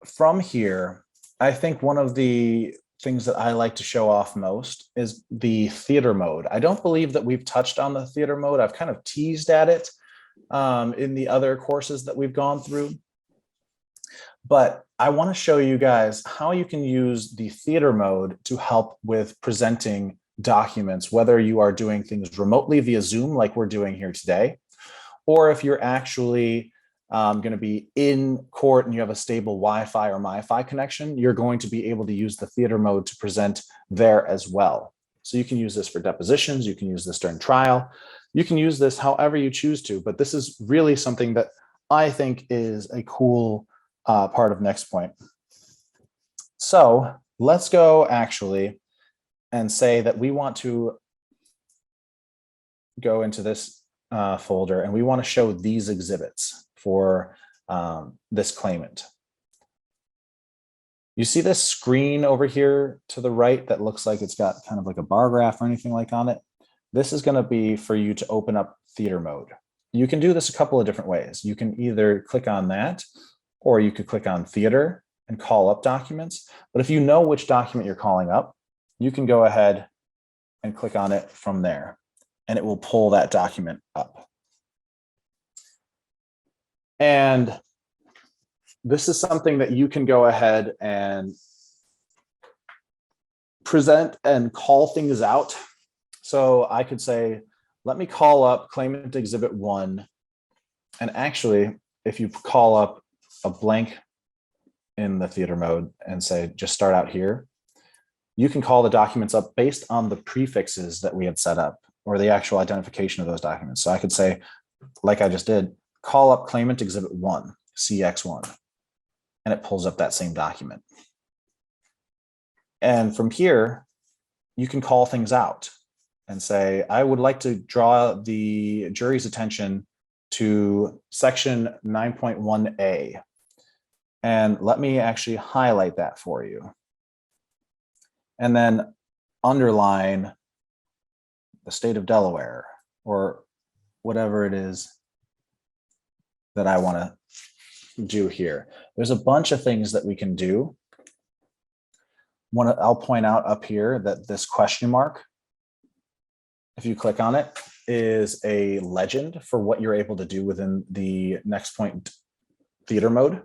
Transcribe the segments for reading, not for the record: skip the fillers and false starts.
from here, I think one of the things that I like to show off most is the theater mode. I don't believe that we've touched on the theater mode. I've kind of teased at it in the other courses that we've gone through. But I want to show you guys how you can use the theater mode to help with presenting documents, whether you are doing things remotely via Zoom like we're doing here today, or if you're actually going to be in court and you have a stable Wi-Fi or MiFi connection, you're going to be able to use the theater mode to present there as well. So you can use this for depositions, you can use this during trial, you can use this however you choose to, but this is really something that I think is a cool part of Nextpoint. So let's go actually and say that we want to go into this folder and we want to show these exhibits for this claimant. You see this screen over here to the right that looks like it's got kind of like a bar graph or anything like on it? This is going to be for you to open up theater mode. You can do this a couple of different ways. You can either click on that, or you could click on theater and call up documents. But if you know which document you're calling up, you can go ahead and click on it from there, and it will pull that document up. And this is something that you can go ahead and present and call things out. So I could say, let me call up claimant exhibit 1. And actually, if you call up a blank in the theater mode and say, just start out here, you can call the documents up based on the prefixes that we had set up or the actual identification of those documents. So I could say, like I just did, call up claimant exhibit 1, CX1, and it pulls up that same document. And from here, you can call things out and say, I would like to draw the jury's attention to section 9.1A. And let me actually highlight that for you. And then underline the state of Delaware or whatever it is that I want to do here. There's a bunch of things that we can do. I'll point out up here that this question mark, if you click on it, is a legend for what you're able to do within the Nextpoint theater mode.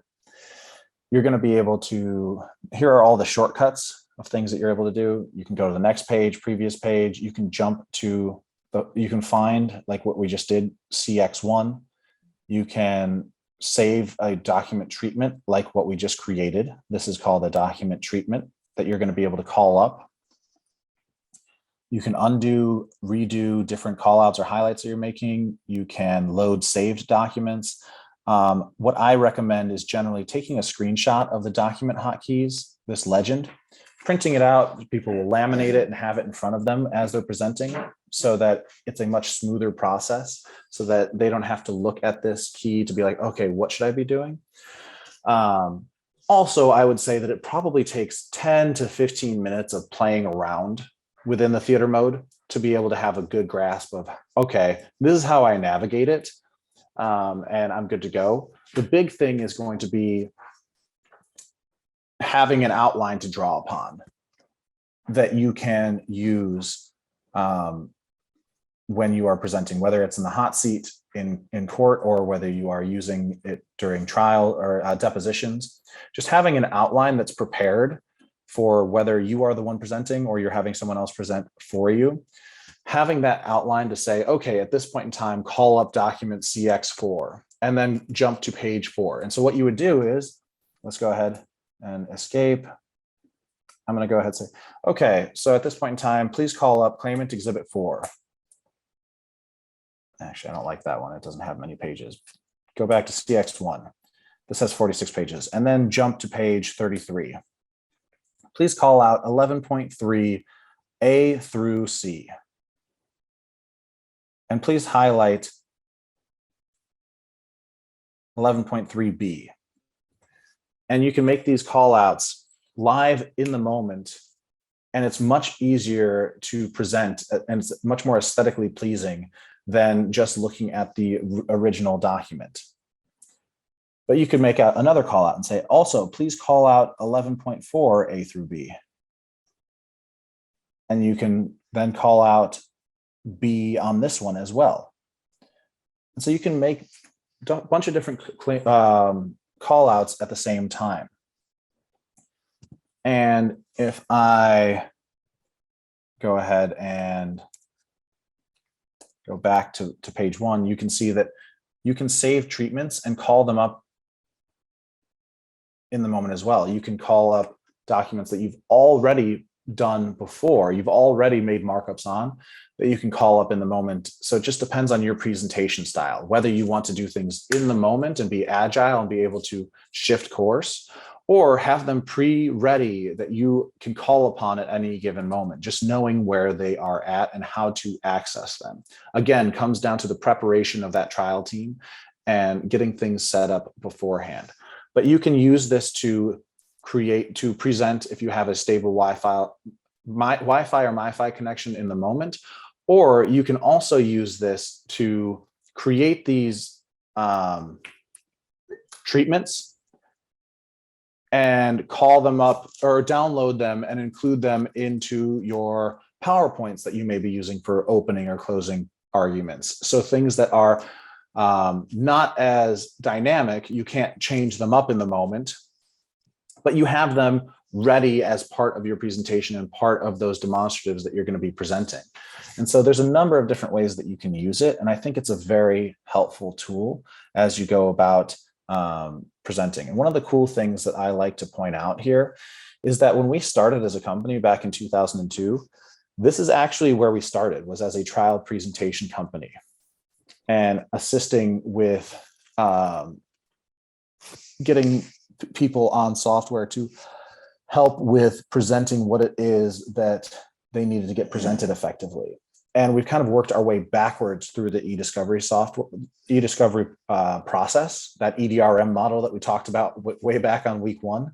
You're going to be able to, here are all the shortcuts of things that you're able to do. You can go to the next page, previous page. You can jump to, you can find like what we just did, CX1. You can save a document treatment like what we just created. This is called a document treatment that you're going to be able to call up. You can undo, redo different callouts or highlights that you're making. You can load saved documents. What I recommend is generally taking a screenshot of the document hotkeys, this legend, printing it out. People will laminate it and have it in front of them as they're presenting so that it's a much smoother process so that they don't have to look at this key to be like, okay, what should I be doing? Also, I would say that it probably takes 10 to 15 minutes of playing around within the theater mode to be able to have a good grasp of, okay, this is how I navigate it. And I'm good to go. The big thing is going to be having an outline to draw upon that you can use when you are presenting, whether it's in the hot seat in court or whether you are using it during trial or depositions. Just having an outline that's prepared for whether you are the one presenting or you're having someone else present for you. Having that outline to say, okay, at this point in time, call up document CX4 and then jump to page 4. And so what you would do is, let's go ahead and escape. I'm going to go ahead and say, okay, so at this point in time, please call up claimant exhibit 4. Actually, I don't like that one. It doesn't have many pages. Go back to CX1. This has 46 pages. And then jump to page 33. Please call out 11.3 A through C. And please highlight 11.3B. And you can make these call outs live in the moment. And it's much easier to present and it's much more aesthetically pleasing than just looking at the original document. But you could make out another call out and say, also, please call out 11.4 A through B. And you can then call out B on this one as well. And so you can make a bunch of different call outs at the same time. And if I go ahead and go back to page 1, you can see that you can save treatments and call them up in the moment as well. You can call up documents that you've already done before, you've already made markups on, that you can call up in the moment. So it just depends on your presentation style, whether you want to do things in the moment and be agile and be able to shift course, or have them pre-ready that you can call upon at any given moment, just knowing where they are at and how to access them. Again, comes down to the preparation of that trial team and getting things set up beforehand. But you can use this to present if you have a stable Wi-Fi or MiFi connection in the moment, or you can also use this to create these treatments and call them up or download them and include them into your PowerPoints that you may be using for opening or closing arguments. So things that are not as dynamic, you can't change them up in the moment, but you have them ready as part of your presentation and part of those demonstratives that you're going to be presenting. And so there's a number of different ways that you can use it. And I think it's a very helpful tool as you go about presenting. And one of the cool things that I like to point out here is that when we started as a company back in 2002, this is actually where we started, was as a trial presentation company and assisting with getting people on software to help with presenting what it is that they needed to get presented effectively. And we've kind of worked our way backwards through the e-discovery process, that EDRM model that we talked about way back on week 1.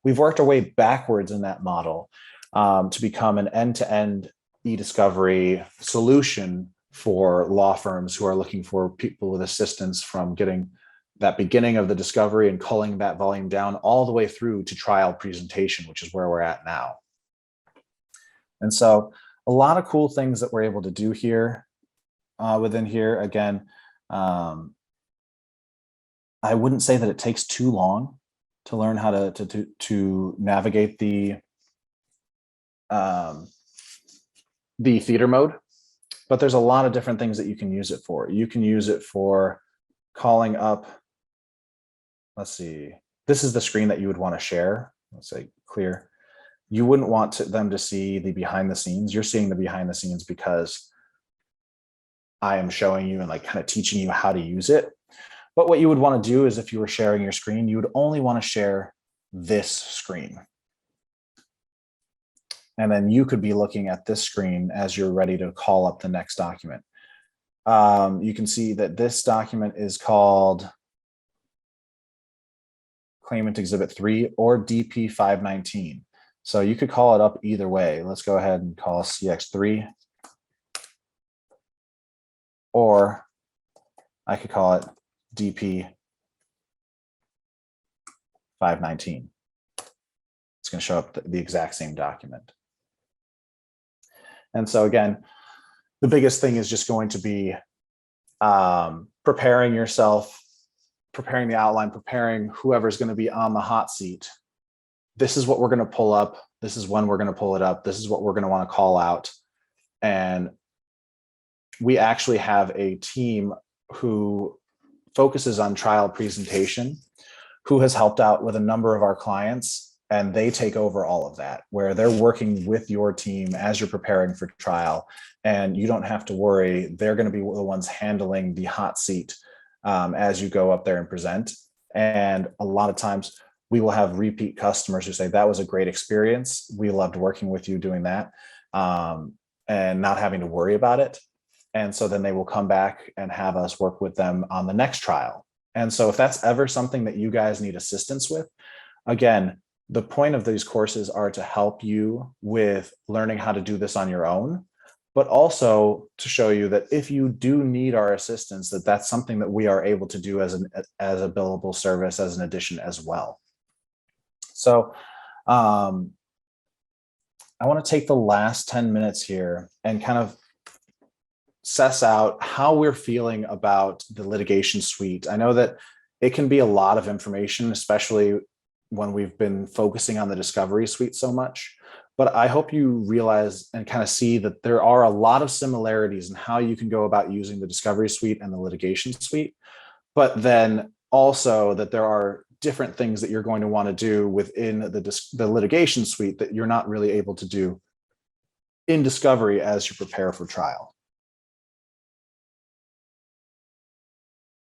We've worked our way backwards in that model to become an end-to-end e-discovery solution for law firms who are looking for people with assistance from getting that beginning of the discovery and culling that volume down all the way through to trial presentation, which is where we're at now. And so a lot of cool things that we're able to do here within here. Again, I wouldn't say that it takes too long to learn how to navigate the theater mode, but there's a lot of different things that you can use it for. You can use it for calling up, let's see, this is the screen that you would want to share. Let's say clear. You wouldn't want them to see the behind the scenes. You're seeing the behind the scenes because I am showing you and like kind of teaching you how to use it. But what you would want to do is if you were sharing your screen, you would only want to share this screen. And then you could be looking at this screen as you're ready to call up the next document. You can see that this document is called Claimant Exhibit 3 or DP 519. So you could call it up either way. Let's go ahead and call CX3, or I could call it DP 519. It's going to show up the exact same document. And so again, the biggest thing is just going to be preparing yourself, preparing the outline, preparing whoever's going to be on the hot seat. This is what we're going to pull up. This is when we're going to pull it up. This is what we're going to want to call out. And we actually have a team who focuses on trial presentation, who has helped out with a number of our clients, and they take over all of that, where they're working with your team as you're preparing for trial, and you don't have to worry. They're going to be the ones handling the hot seat as you go up there and present. And a lot of times we will have repeat customers who say, that was a great experience. We loved working with you doing that, and not having to worry about it. And so then they will come back and have us work with them on the next trial. And so if that's ever something that you guys need assistance with, again, the point of these courses are to help you with learning how to do this on your own. but also to show you that if you do need our assistance, that that's something that we are able to do as a billable service, as an addition as well. So I want to take the last 10 minutes here and kind of suss out how we're feeling about the litigation suite. I know that it can be a lot of information, especially when we've been focusing on the discovery suite so much. But I hope you realize and kind of see that there are a lot of similarities in how you can go about using the discovery suite and the litigation suite, but then also that there are different things that you're going to want to do within the litigation suite that you're not really able to do in discovery as you prepare for trial.